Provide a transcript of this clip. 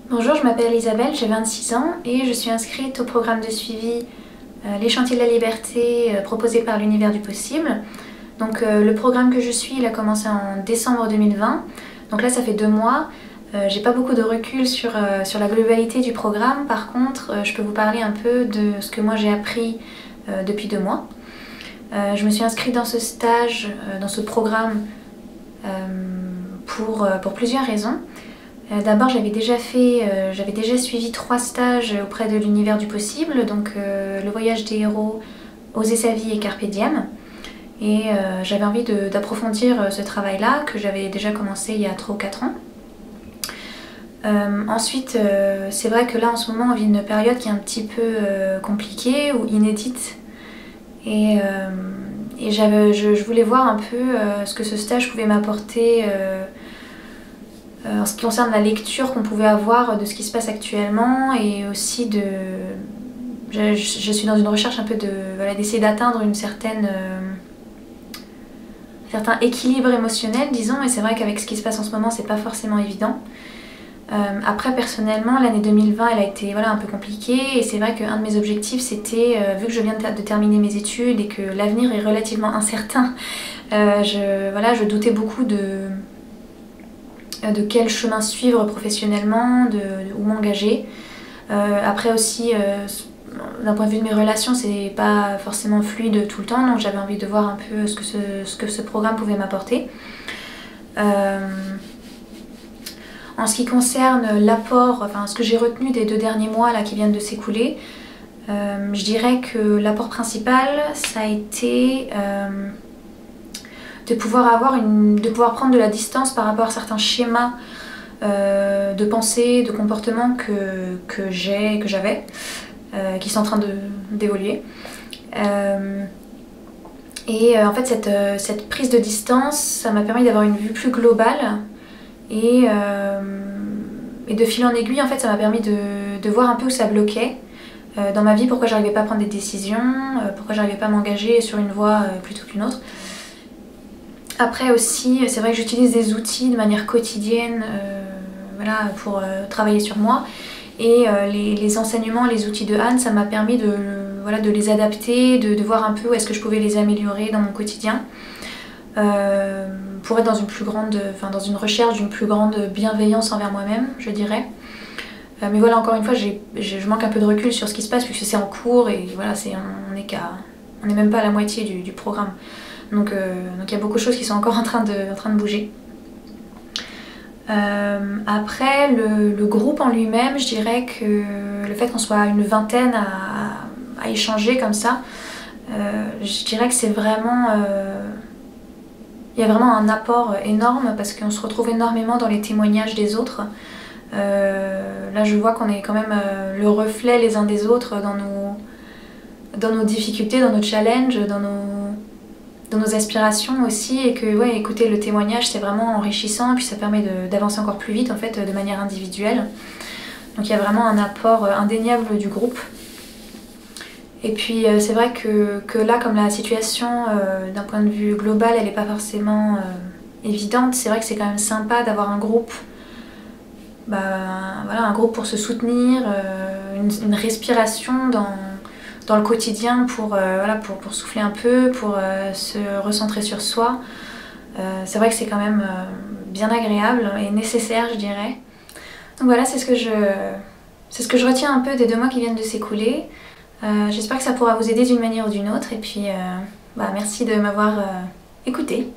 Bonjour, je m'appelle Isabelle, j'ai 26 ans et je suis inscrite au programme de suivi Les Chantiers de la Liberté proposé par l'Univers du Possible. Donc le programme que je suis, il a commencé en décembre 2020, donc là ça fait 2 mois. J'ai pas beaucoup de recul sur la globalité du programme, par contre je peux vous parler un peu de ce que moi j'ai appris depuis 2 mois. Je me suis inscrite dans ce stage, dans ce programme pour plusieurs raisons. D'abord j'avais déjà suivi 3 stages auprès de l'Univers du Possible, donc le voyage des héros, Oser sa vie et Carpe Diem. Et j'avais envie d'approfondir ce travail-là que j'avais déjà commencé il y a 3 ou 4 ans. Ensuite, c'est vrai que là en ce moment on vit une période qui est un petit peu compliquée ou inédite. Et je voulais voir un peu ce que ce stage pouvait m'apporter en ce qui concerne la lecture qu'on pouvait avoir de ce qui se passe actuellement, et aussi je suis dans une recherche un peu d'essayer d'atteindre un certain équilibre émotionnel, disons, et c'est vrai qu'avec ce qui se passe en ce moment c'est pas forcément évident. Après personnellement l'année 2020 elle a été un peu compliquée, et c'est vrai qu'un de mes objectifs c'était, vu que je viens de terminer mes études et que l'avenir est relativement incertain, je doutais beaucoup de quel chemin suivre professionnellement, où m'engager. Après aussi, d'un point de vue de mes relations, c'est pas forcément fluide tout le temps, donc j'avais envie de voir un peu ce que ce programme pouvait m'apporter. En ce qui concerne l'apport, ce que j'ai retenu des 2 derniers mois là, qui viennent de s'écouler, je dirais que l'apport principal, ça a été de pouvoir prendre de la distance par rapport à certains schémas de pensée, de comportement que j'avais, qui sont en train d'évoluer. En fait, cette prise de distance, ça m'a permis d'avoir une vue plus globale, et de fil en aiguille, en fait, ça m'a permis de voir un peu où ça bloquait dans ma vie, pourquoi j'arrivais pas à prendre des décisions, pourquoi j'arrivais pas à m'engager sur une voie plutôt qu'une autre. Après aussi, c'est vrai que j'utilise des outils de manière quotidienne pour travailler sur moi, et les enseignements, les outils de Anne, ça m'a permis de les adapter, de voir un peu où est-ce que je pouvais les améliorer dans mon quotidien, pour être dans une recherche d'une plus grande bienveillance envers moi-même, je dirais. Mais voilà, encore une fois, je manque un peu de recul sur ce qui se passe puisque c'est en cours, et voilà, on n'est même pas à la moitié du programme. Donc il y a beaucoup de choses qui sont encore en train de bouger. Après, le groupe en lui-même, je dirais que le fait qu'on soit une vingtaine à échanger comme ça, je dirais que c'est vraiment... il y a vraiment un apport énorme parce qu'on se retrouve énormément dans les témoignages des autres. Là, je vois qu'on est quand même le reflet les uns des autres dans nos difficultés, dans nos challenges, dans nos aspirations aussi, et que écouter le témoignage c'est vraiment enrichissant, et puis ça permet d'avancer encore plus vite en fait, de manière individuelle. Donc il y a vraiment un apport indéniable du groupe. Et puis c'est vrai que là, comme la situation d'un point de vue global elle n'est pas forcément évidente, c'est vrai que c'est quand même sympa d'avoir un groupe, un groupe pour se soutenir, une respiration dans le quotidien pour souffler un peu, pour se recentrer sur soi. C'est vrai que c'est quand même bien agréable et nécessaire, je dirais. Donc voilà, c'est ce que je retiens un peu des 2 mois qui viennent de s'écouler. J'espère que ça pourra vous aider d'une manière ou d'une autre, et puis merci de m'avoir écouté.